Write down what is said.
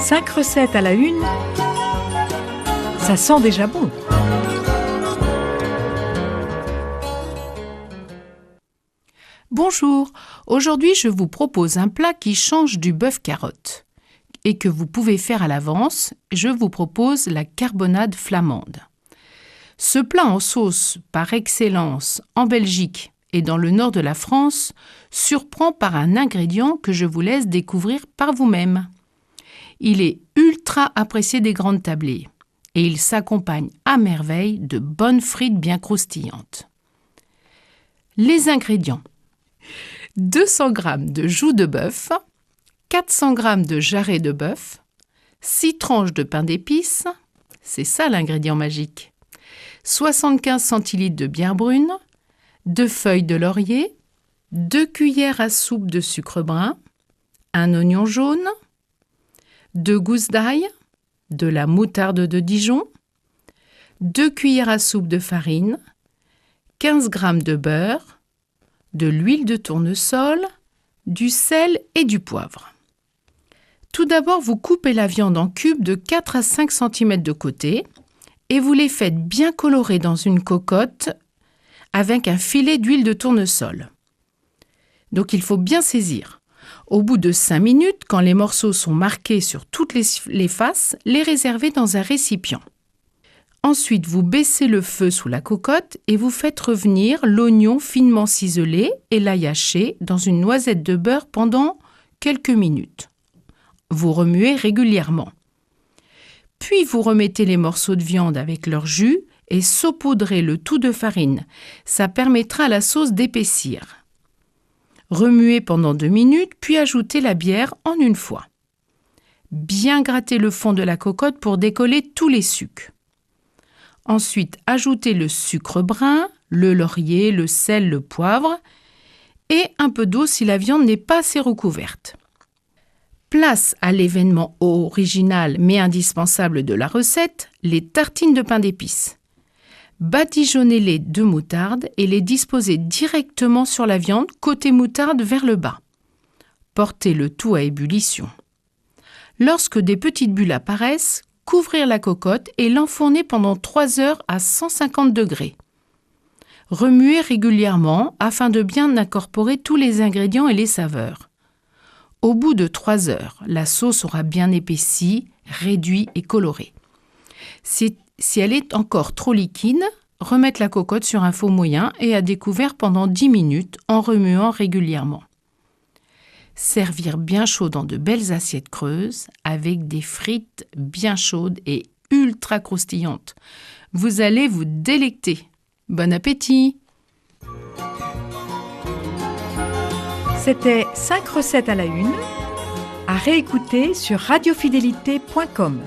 5 recettes à la une, ça sent déjà bon. Bonjour, aujourd'hui je vous propose un plat qui change du bœuf carotte et que vous pouvez faire à l'avance. Je vous propose la carbonade flamande. Ce plat en sauce par excellence en Belgique et dans le nord de la France surprend par un ingrédient que je vous laisse découvrir par vous-même. Il est ultra apprécié des grandes tablées et il s'accompagne à merveille de bonnes frites bien croustillantes. Les ingrédients: 200 g de joues de bœuf, 400 g de jarret de bœuf, 6 tranches de pain d'épices, c'est ça l'ingrédient magique, 75 centilitres de bière brune, 2 feuilles de laurier, 2 cuillères à soupe de sucre brun, un oignon jaune, 2 gousses d'ail, de la moutarde de Dijon, 2 cuillères à soupe de farine, 15 g de beurre, de l'huile de tournesol, du sel et du poivre. Tout d'abord, vous coupez la viande en cubes de 4 à 5 cm de côté et vous les faites bien colorer dans une cocotte avec un filet d'huile de tournesol. Donc il faut bien saisir. Au bout de 5 minutes, quand les morceaux sont marqués sur toutes les faces, les réservez dans un récipient. Ensuite, vous baissez le feu sous la cocotte et vous faites revenir l'oignon finement ciselé et l'ail haché dans une noisette de beurre pendant quelques minutes. Vous remuez régulièrement. Puis vous remettez les morceaux de viande avec leur jus et saupoudrez le tout de farine. Ça permettra à la sauce d'épaissir. Remuez pendant 2 minutes, puis ajoutez la bière en une fois. Bien grattez le fond de la cocotte pour décoller tous les sucs. Ensuite, ajoutez le sucre brun, le laurier, le sel, le poivre et un peu d'eau si la viande n'est pas assez recouverte. Place à l'événement original mais indispensable de la recette, les tartines de pain d'épices. Badigeonnez-les de moutarde et les disposez directement sur la viande, côté moutarde vers le bas. Portez le tout à ébullition. Lorsque des petites bulles apparaissent, couvrez la cocotte et l'enfournez pendant 3 heures à 150 degrés. Remuez régulièrement afin de bien incorporer tous les ingrédients et les saveurs. Au bout de 3 heures, la sauce aura bien épaissi, réduit et coloré. Si elle est encore trop liquide, remettre la cocotte sur un faux moyen et à découvert pendant 10 minutes en remuant régulièrement. Servir bien chaud dans de belles assiettes creuses avec des frites bien chaudes et ultra croustillantes. Vous allez vous délecter. Bon appétit! C'était 5 recettes à la une, à réécouter sur radiofidélité.com.